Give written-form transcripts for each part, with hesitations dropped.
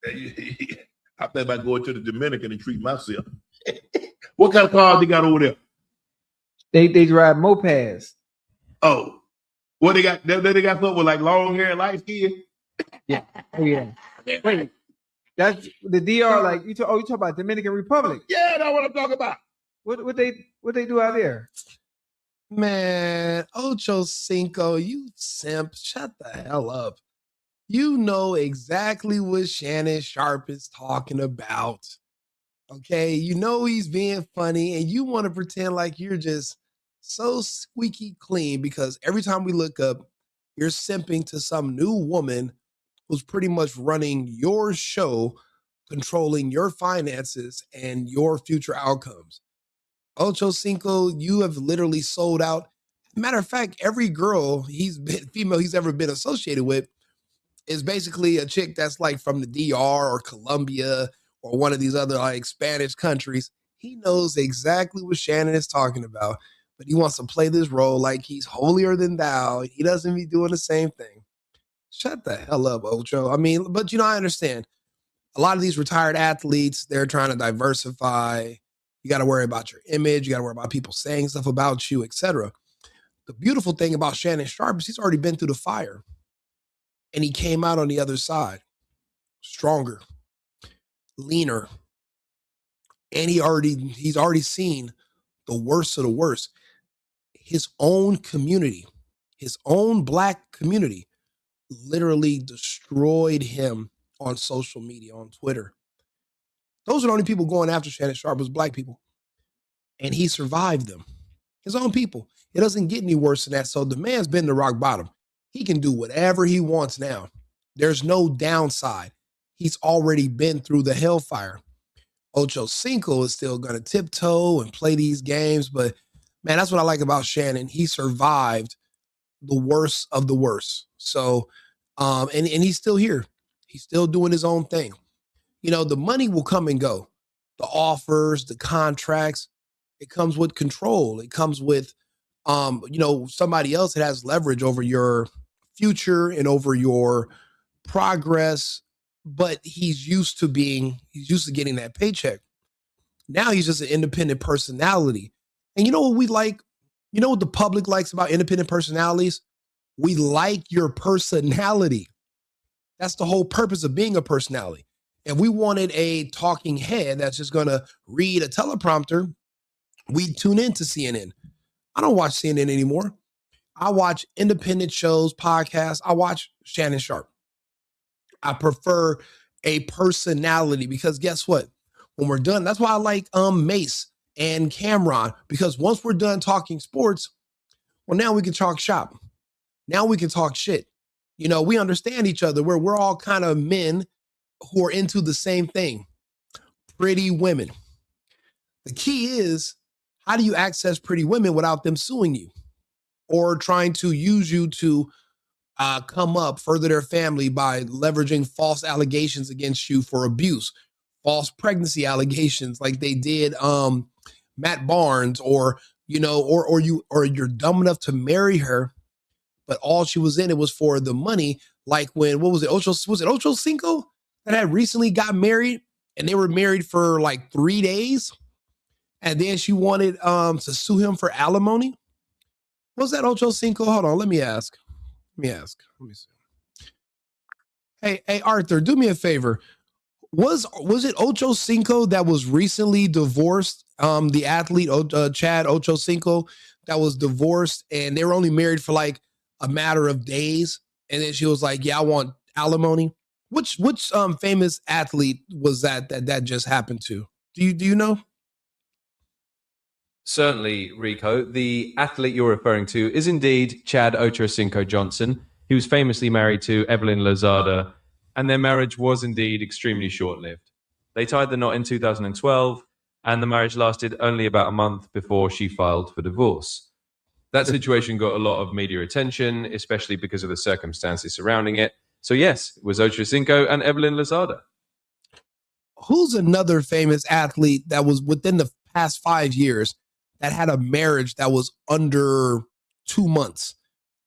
I think about going to the Dominican and treat myself. What kind of cars they got over there? They drive mopeds. Oh, what they got? They got something with like long hair and light skin. Yeah. Oh yeah. Wait, that's the DR. Like you talk about Dominican Republic. Yeah, that's what I'm talking about. What they do out there? Man, Ocho Cinco, you simp, shut the hell up. You know exactly what Shannon Sharpe is talking about. Okay, you know he's being funny and you want to pretend like you're just so squeaky clean because every time we look up, you're simping to some new woman who's pretty much running your show, controlling your finances and your future outcomes. Ocho Cinco, you have literally sold out. Matter of fact, every female he's ever been associated with is basically a chick that's like from the DR or Colombia or one of these other like Spanish countries. He knows exactly what Shannon is talking about, but he wants to play this role like he's holier than thou. He doesn't be doing the same thing. Shut the hell up, Ocho. I mean, but I understand. A lot of these retired athletes, they're trying to diversify. You got to worry about your image. You got to worry about people saying stuff about you, etc. The beautiful thing about Shannon Sharpe is he's already been through the fire. And he came out on the other side stronger, leaner. And he's already seen the worst of the worst. His own community, his own Black community, literally destroyed him on social media, on Twitter. Those are the only people going after Shannon Sharpe was Black people. And he survived them. His own people. It doesn't get any worse than that. So the man's been to rock bottom. He can do whatever he wants now. There's no downside. He's already been through the hellfire. Ocho Cinco is still going to tiptoe and play these games. But, man, that's what I like about Shannon. He survived the worst of the worst. So, and he's still here. He's still doing his own thing. You know, the money will come and go. The offers, the contracts, it comes with control. It comes with, somebody else that has leverage over your future and over your progress. But he's used to getting that paycheck. Now he's just an independent personality. And you know what we like? You know what the public likes about independent personalities? We like your personality. That's the whole purpose of being a personality. If we wanted a talking head that's just going to read a teleprompter, we'd tune in to CNN. I don't watch CNN anymore. I watch independent shows, podcasts. I watch Shannon Sharpe. I prefer a personality because guess what? When we're done, that's why I like Mace and Cameron, because once we're done talking sports, well, now we can talk shop. Now we can talk shit. You know, we understand each other. We're all kind of men who are into the same thing. Pretty women. The key is, how do you access pretty women without them suing you or trying to use you to come up, further their family by leveraging false allegations against you for abuse, false pregnancy allegations like they did Matt Barnes, or you're dumb enough to marry her, but all she was in it was for the money. Like when, what was it? Ocho Cinco that had recently got married, and they were married for like 3 days. And then she wanted to sue him for alimony. Was that Ocho Cinco? Hold on, let me ask. Let me see. Hey, Arthur, do me a favor. Was it Ocho Cinco that was recently divorced? The athlete Chad Ocho Cinco that was divorced, and they were only married for like a matter of days, and then she was like, "Yeah, I want alimony." Which famous athlete was that just happened to? Do you know? Certainly, Rico. The athlete you're referring to is indeed Chad Ochocinco Johnson. He was famously married to Evelyn Lozada, and their marriage was indeed extremely short-lived. They tied the knot in 2012, and the marriage lasted only about a month before she filed for divorce. That situation got a lot of media attention, especially because of the circumstances surrounding it. So yes, it was Ochocinco and Evelyn Lozada. Who's another famous athlete that was within the past 5 years that had a marriage that was under 2 months?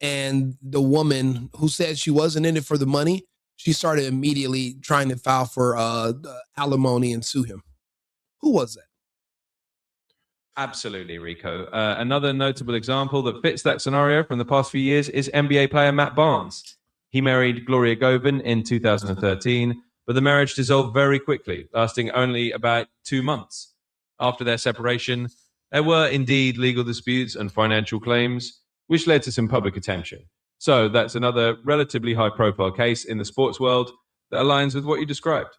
And the woman who said she wasn't in it for the money, she started immediately trying to file for alimony and sue him. Who was that? Absolutely, Rico. Another notable example that fits that scenario from the past few years is NBA player Matt Barnes. He married Gloria Govan in 2013, but the marriage dissolved very quickly, lasting only about 2 months. After their separation, there were indeed legal disputes and financial claims, which led to some public attention. So that's another relatively high-profile case in the sports world that aligns with what you described.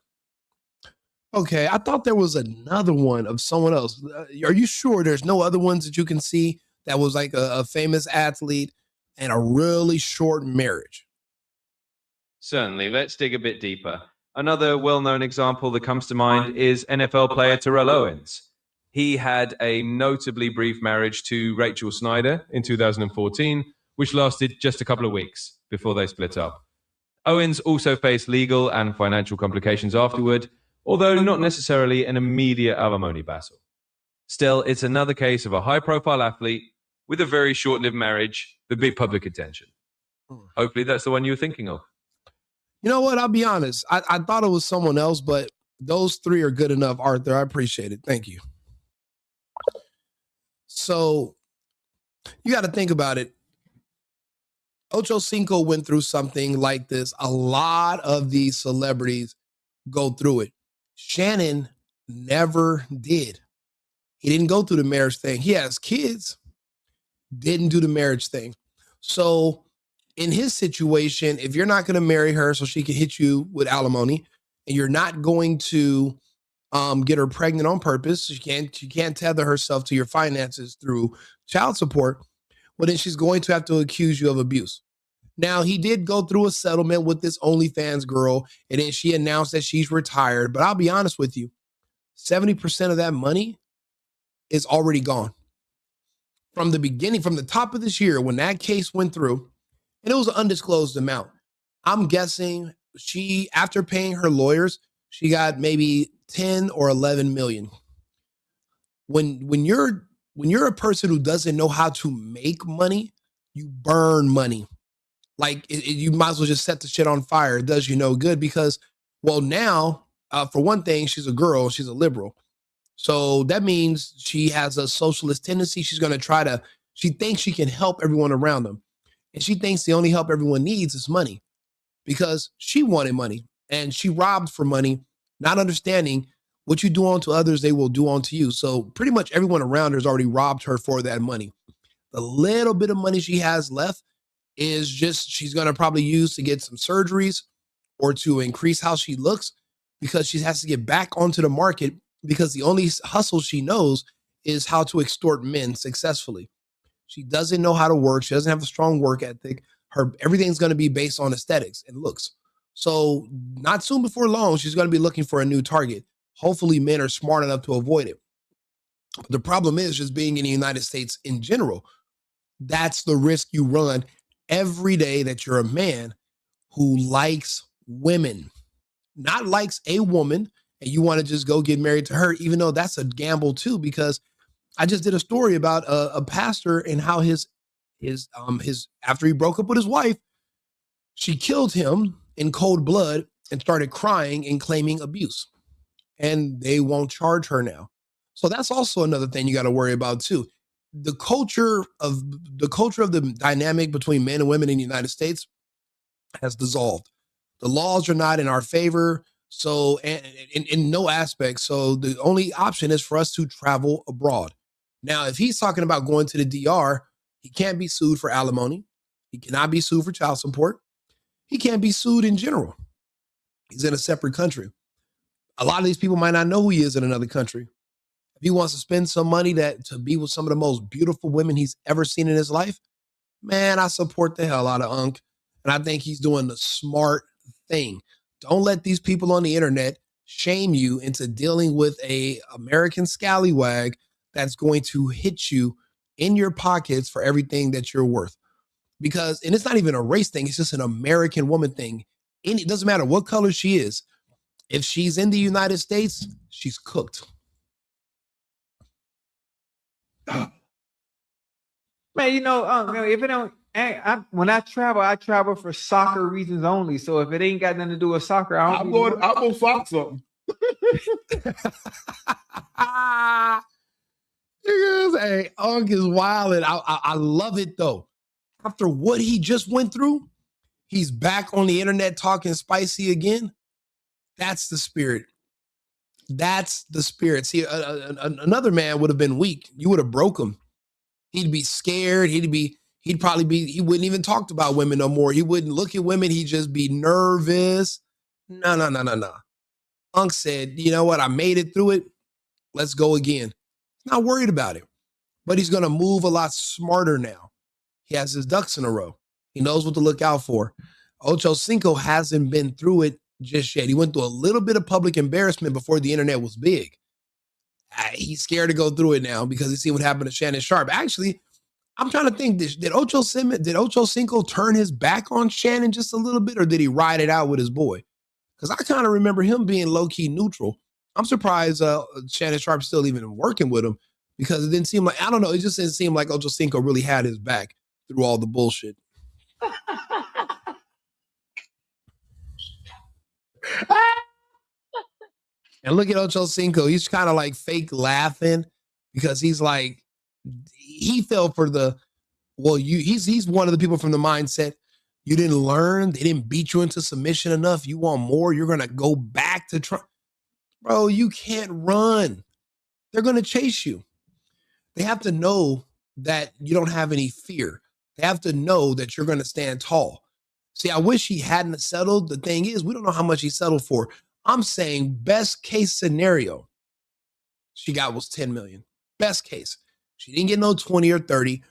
Okay, I thought there was another one of someone else. Are you sure there's no other ones that you can see that was like a famous athlete and a really short marriage? Certainly. Let's dig a bit deeper. Another well-known example that comes to mind is NFL player Terrell Owens. He had a notably brief marriage to Rachel Snyder in 2014, which lasted just a couple of weeks before they split up. Owens also faced legal and financial complications afterward, although not necessarily an immediate alimony battle. Still, it's another case of a high-profile athlete with a very short-lived marriage with big public attention. Hopefully that's the one you were thinking of. You know what? I'll be honest. I thought it was someone else, but those three are good enough, Arthur. I appreciate it. Thank you. So you got to think about it. Ocho Cinco went through something like this. A lot of these celebrities go through it. Shannon never did. He didn't go through the marriage thing. He has kids, didn't do the marriage thing. So in his situation, if you're not going to marry her so she can hit you with alimony, and you're not going to get her pregnant on purpose, she can't tether herself to your finances through child support, well, then she's going to have to accuse you of abuse. Now, he did go through a settlement with this OnlyFans girl, and then she announced that she's retired. But I'll be honest with you, 70% of that money is already gone. From the beginning, from the top of this year, when that case went through, and it was an undisclosed amount, I'm guessing she, after paying her lawyers, she got maybe 10 or 11 million. When you're a person who doesn't know how to make money, you burn money. Like you might as well just set the shit on fire. It does you no good because, well, now, for one thing, she's a girl, she's a liberal. So that means she has a socialist tendency. She's going to she thinks she can help everyone around them. And she thinks the only help everyone needs is money because she wanted money and she robbed for money, not understanding what you do unto others, they will do unto you. So pretty much everyone around her has already robbed her for that money. The little bit of money she has left is just she's going to probably use to get some surgeries or to increase how she looks because she has to get back onto the market because the only hustle she knows is how to extort men successfully. She doesn't know how to work. She doesn't have a strong work ethic. Everything's going to be based on aesthetics and looks. So not soon before long, she's going to be looking for a new target. Hopefully men are smart enough to avoid it. But the problem is just being in the United States in general. That's the risk you run every day that you're a man who likes women, not likes a woman, and you want to just go get married to her, even though that's a gamble too, because I just did a story about a pastor and how his after he broke up with his wife, she killed him in cold blood and started crying and claiming abuse. And they won't charge her now. So that's also another thing you got to worry about too. The culture of the dynamic between men and women in the United States has dissolved. The laws are not in our favor. So in no aspect. So the only option is for us to travel abroad. Now, if he's talking about going to the DR, he can't be sued for alimony. He cannot be sued for child support. He can't be sued in general. He's in a separate country. A lot of these people might not know who he is in another country. If he wants to spend some money to be with some of the most beautiful women he's ever seen in his life, man, I support the hell out of Unc. And I think he's doing the smart thing. Don't let these people on the internet shame you into dealing with a American scallywag that's going to hit you in your pockets for everything that you're worth. Because, and it's not even a race thing, it's just an American woman thing. And it doesn't matter what color she is. If she's in the United States, she's cooked. Man, if it don't, And when I travel for soccer reasons only. So if it ain't got nothing to do with soccer, I'm gonna fuck something. Hey, Unk is wild, and I love it though. After what he just went through, he's back on the internet talking spicy again. That's the spirit. That's the spirit. See, another man would have been weak. You would have broke him. He'd be scared. He wouldn't even talk about women no more. He wouldn't look at women. He'd just be nervous. No. Unk said, you know what? I made it through it. Let's go again. He's not worried about it, but he's going to move a lot smarter now. He has his ducks in a row. He knows what to look out for. Ocho Cinco hasn't been through it just yet. He went through a little bit of public embarrassment before the internet was big. He's scared to go through it now because he's seen what happened to Shannon Sharpe. Actually, I'm trying to think, did Ocho Cinco turn his back on Shannon just a little bit, or did he ride it out with his boy? Because I kind of remember him being low-key neutral. I'm surprised Shannon Sharpe's still even working with him, because it didn't seem like, I don't know, it just didn't seem like Ocho Cinco really had his back through all the bullshit. And look at Ocho Cinco. He's kind of like fake laughing because he's like, he fell for he's one of the people from the mindset, you didn't learn, they didn't beat you into submission enough, you want more, you're going to go back to Trump. Bro, you can't run. They're going to chase you. They have to know that you don't have any fear. They have to know that you're going to stand tall. See, I wish he hadn't settled. The thing is, we don't know how much he settled for. I'm saying best case scenario, she got was 10 million. Best case. She didn't get no 20 or 30.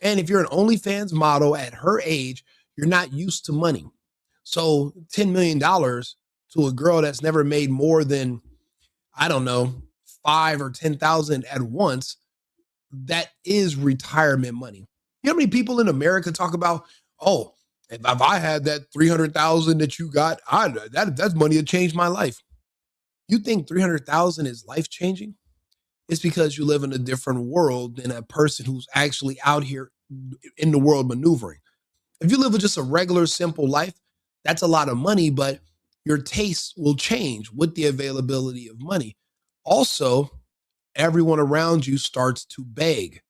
And if you're an OnlyFans model at her age, you're not used to money. So $10 million to a girl that's never made more than, I don't know, 5 or 10,000 at once, that is retirement money. You know how many people in America talk about, oh, if I had that 300,000 that you got, that's money that changed my life. You think 300,000 is life changing? It's because you live in a different world than a person who's actually out here in the world maneuvering. If you live with just a regular, simple life, that's a lot of money, but your tastes will change with the availability of money. Also, everyone around you starts to beg.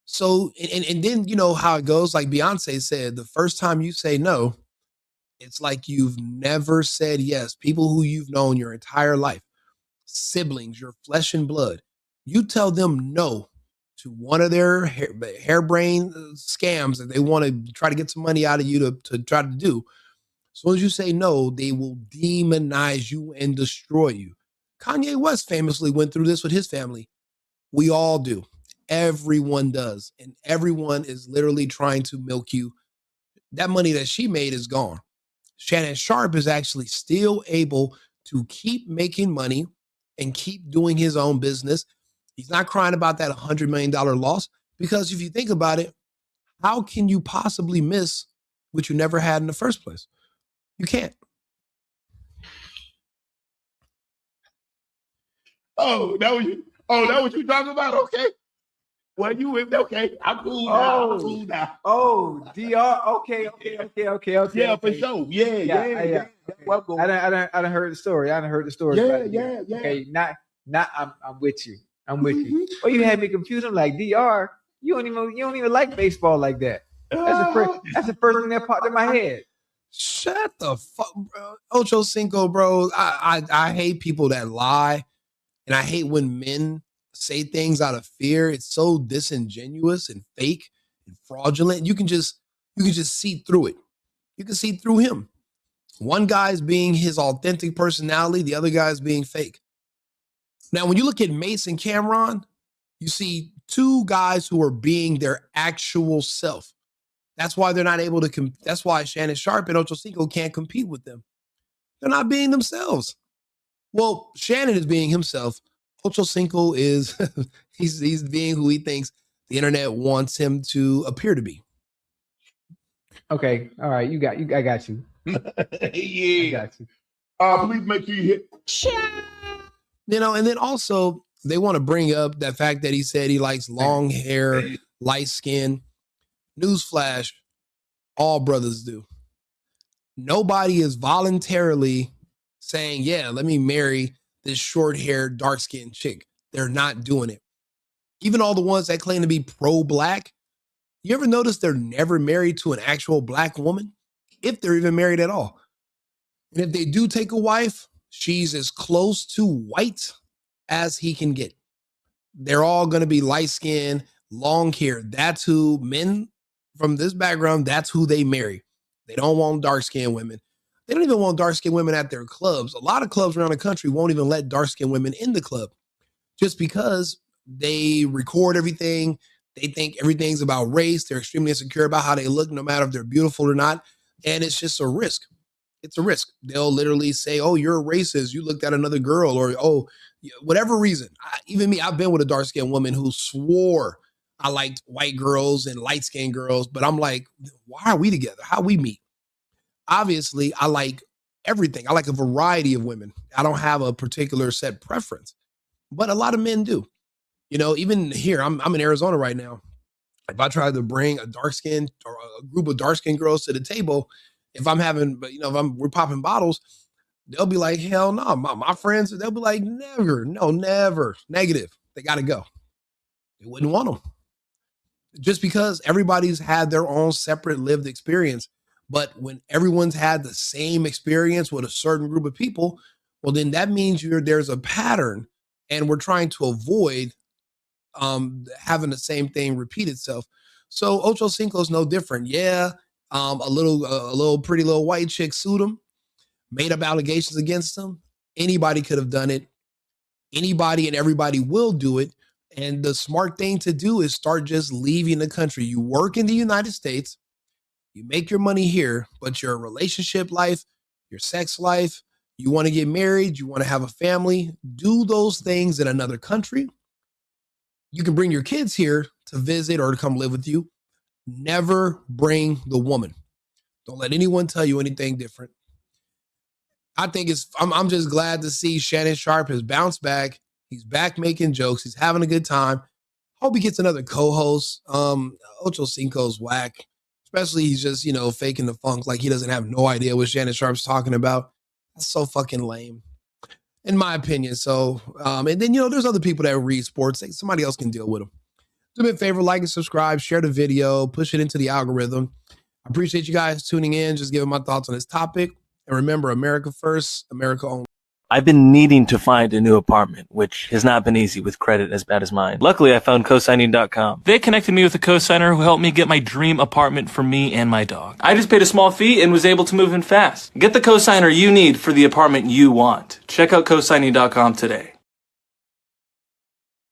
So, and then you know how it goes. Like Beyonce said, the first time you say no, it's like you've never said yes. People who you've known your entire life, siblings, your flesh and blood, you tell them no to one of their harebrained scams that they want to try to get some money out of you to try to do. As soon as you say no, they will demonize you and destroy you. Kanye West famously went through this with his family. We all do. Everyone does. And everyone is literally trying to milk you. That money that she made is gone. Shannon Sharpe is actually still able to keep making money and keep doing his own business. He's not crying about that $100 million loss, because if you think about it, how can you possibly miss what you never had in the first place? You can't. Oh, that what you talking about? Okay. Well, okay. I'm cool now. I'm cool now. Oh, DR. Okay. Yeah, for sure. Yeah. I done heard the story. Yeah. Okay, I'm with you. Oh, you had me confused. I'm like, DR, you don't even like baseball like that. That's the first thing that popped in my head. Shut the fuck, bro. Ocho Cinco, bro. I hate people that lie, and I hate when men say things out of fear. It's so disingenuous and fake and fraudulent. You can just see through it. You can see through him. One guy's being his authentic personality, the other guy's being fake. Now, when you look at Mace and Cameron, you see two guys who are being their actual self. That's why they're not able to. That's why Shannon Sharpe and Ocho Cinco can't compete with them. They're not being themselves. Well, Shannon is being himself. Ocho Cinco is he's being who he thinks the internet wants him to appear to be. Okay, all right, I got you. Yeah. I got you. Please make sure you hit. You know, and then also they want to bring up that fact that he said he likes long hair, light skin. Newsflash, All brothers do. Nobody is voluntarily saying, yeah, let me marry this short-haired, dark-skinned chick. They're not doing it. Even all the ones that claim to be pro-black, you ever notice they're never married to an actual black woman? If they're even married at all. And if they do take a wife, she's as close to white as he can get. They're all going to be light-skinned, long hair. That's who men from this background, that's who they marry. They don't want dark-skinned women. They don't even want dark-skinned women at their clubs. A lot of clubs around the country won't even let dark-skinned women in the club just because they record everything. They think everything's about race. They're extremely insecure about how they look, no matter if they're beautiful or not. And it's just a risk. It's a risk. They'll literally say, oh, you're a racist. You looked at another girl, or, oh, whatever reason. Even me, I've been with a dark-skinned woman who swore I liked white girls and light-skinned girls. But I'm like, why are we together? How we meet? Obviously, I like everything. I like a variety of women. I don't have a particular set preference. But a lot of men do. You know, even here, I'm in Arizona right now. If I try to bring a dark-skinned or a group of dark-skinned girls to the table, if I'm having, you know, we're popping bottles, they'll be like, hell no. My friends, they'll be like, never, no, never, negative. They got to go. They wouldn't want them. Just because everybody's had their own separate lived experience. But when everyone's had the same experience with a certain group of people, well, then that means there's a pattern, and we're trying to avoid having the same thing repeat itself. So Ocho Cinco is no different. Yeah, a little pretty little white chick sued him, made up allegations against him. Anybody could have done it. Anybody and everybody will do it. And the smart thing to do is start just leaving the country. You work in the United States, you make your money here, but your relationship life, your sex life, you want to get married, you want to have a family, do those things in another country. You can bring your kids here to visit or to come live with you. Never bring the woman. Don't let anyone tell you anything different. I think I'm just glad to see Shannon Sharpe has bounced back. He's back making jokes. He's having a good time. Hope he gets another co-host. Ocho Cinco's whack. Especially he's just, you know, faking the funk like he doesn't have no idea what Shannon Sharpe's talking about. That's so fucking lame, in my opinion. So, and then, you know, there's other people that read sports. Somebody else can deal with them. Do me a favor, like and subscribe, share the video, push it into the algorithm. I appreciate you guys tuning in, just giving my thoughts on this topic. And remember, America first, America only. I've been needing to find a new apartment, which has not been easy with credit as bad as mine. Luckily, I found cosigning.com. They connected me with a cosigner who helped me get my dream apartment for me and my dog. I just paid a small fee and was able to move in fast. Get the cosigner you need for the apartment you want. Check out cosigning.com today.